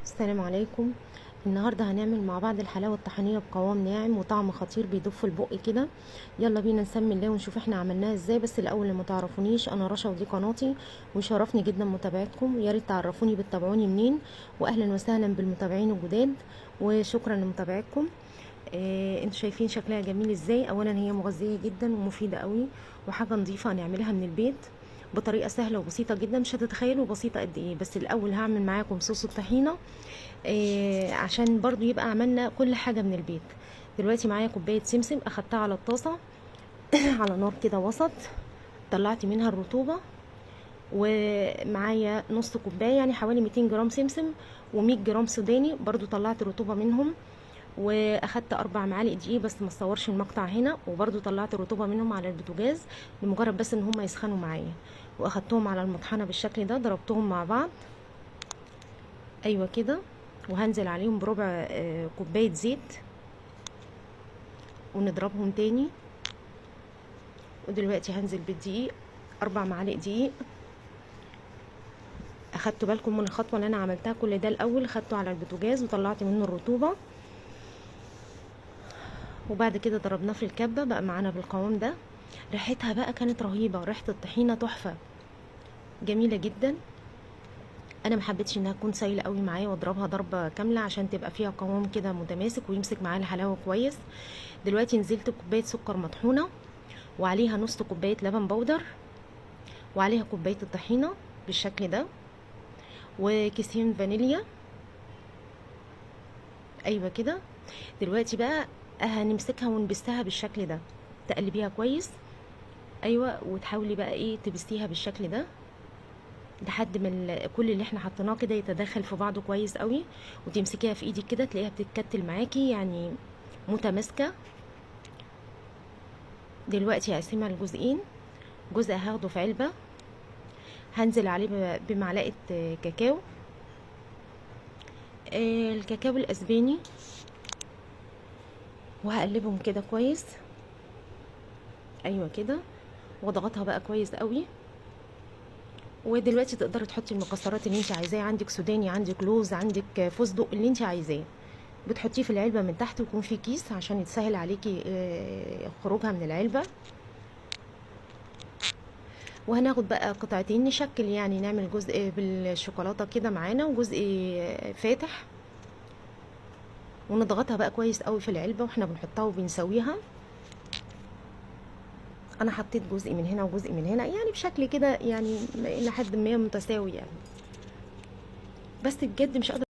السلام عليكم. النهارده هنعمل مع بعض الحلاوه الطحينيه بقوام ناعم وطعم خطير بيدوب في البق كده. يلا بينا نسمي الله ونشوف احنا عملناها ازاي. بس الاول اللي ما تعرفونيش، انا رشا ودي قناتي، ويشرفني جدا متابعتكم. يا ريت تعرفوني بتتابعوني منين، واهلا وسهلا بالمتابعين الجداد، وشكرا لمتابعتكم. انتوا شايفين شكلها جميل ازاي؟ اولا هي مغذيه جدا ومفيده قوي، وحاجه نظيفه هنعملها من البيت بطريقه سهله وبسيطه جدا. مش هتتخيلوا بسيطه قد ايه. بس الاول هعمل معاكم صوص الطحينه، عشان برضو يبقى عملنا كل حاجه من البيت. دلوقتي معايا كوبايه سمسم، اخدتها على الطاسه على نار كده وسط، طلعت منها الرطوبه. ومعايا نص كوبايه يعني حوالي 200 جرام سمسم و100 جرام سوداني، برضو طلعت الرطوبه منهم. واخدت 4 معالق دقيق، بس ما اصورش المقطع هنا، وبرضو طلعت الرطوبه منهم على البوتاجاز لمجرد بس ان هم يسخنوا معايا. واخدتهم على المطحنه بالشكل ده، ضربتهم مع بعض ايوه كده. وهنزل عليهم بربع كوبايه زيت ونضربهم تاني. ودلوقتي هنزل بالدقيق، 4 معالق دقيق. اخدتوا بالكم من الخطوه اللي انا عملتها؟ كل ده الاول خدته على البوتاجاز وطلعت منه الرطوبه، وبعد كده ضربناه في الكبه بقى معانا بالقوام ده. ريحتها بقى كانت رهيبه، ريحه الطحينه تحفه جميله جدا. انا ما حبيتش انها تكون سايله قوي معايا، واضربها ضربه كامله عشان تبقى فيها قوام كده متماسك ويمسك معايا الحلاوه كويس. دلوقتي نزلت كوبايه سكر مطحونه، وعليها نص كوبايه لبن بودر، وعليها كوبايه الطحينه بالشكل ده، وكيسين فانيليا ايوه كده. دلوقتي بقى هنمسكها ونبسها بالشكل ده، تقلبيها كويس ايوه، وتحاولي بقى ايه تبستيها بالشكل ده لحد ما كل اللي احنا حطيناه كده يتداخل في بعضه كويس قوي. وتمسكيها في ايدك كده تلاقيها بتتكتل معاكي يعني متماسكه. دلوقتي هقسمها لجزئين، جزء هاخده في علبه، هنزل عليه بمعلقه كاكاو، الكاكاو الاسباني، وهقلبهم كده كويس ايوه كده، واضغطها بقى كويس قوي. ودلوقتي تقدري تحطي المكسرات اللي انت عايزاه، عندك سوداني، عندك لوز، عندك فستق، اللي انت عايزاه بتحطيه في العلبه من تحت، ويكون في كيس عشان يتسهل عليكي خروجها من العلبه. وهناخد بقى قطعتين نشكل، يعني نعمل جزء بالشوكولاته كده معانا وجزء فاتح، ونضغطها بقى كويس قوي في العلبه واحنا بنحطها وبنسويها. انا حطيت جزء من هنا وجزء من هنا يعني بشكل كده، يعني الى حد ما متساوي يعني. بس بجد مش قادره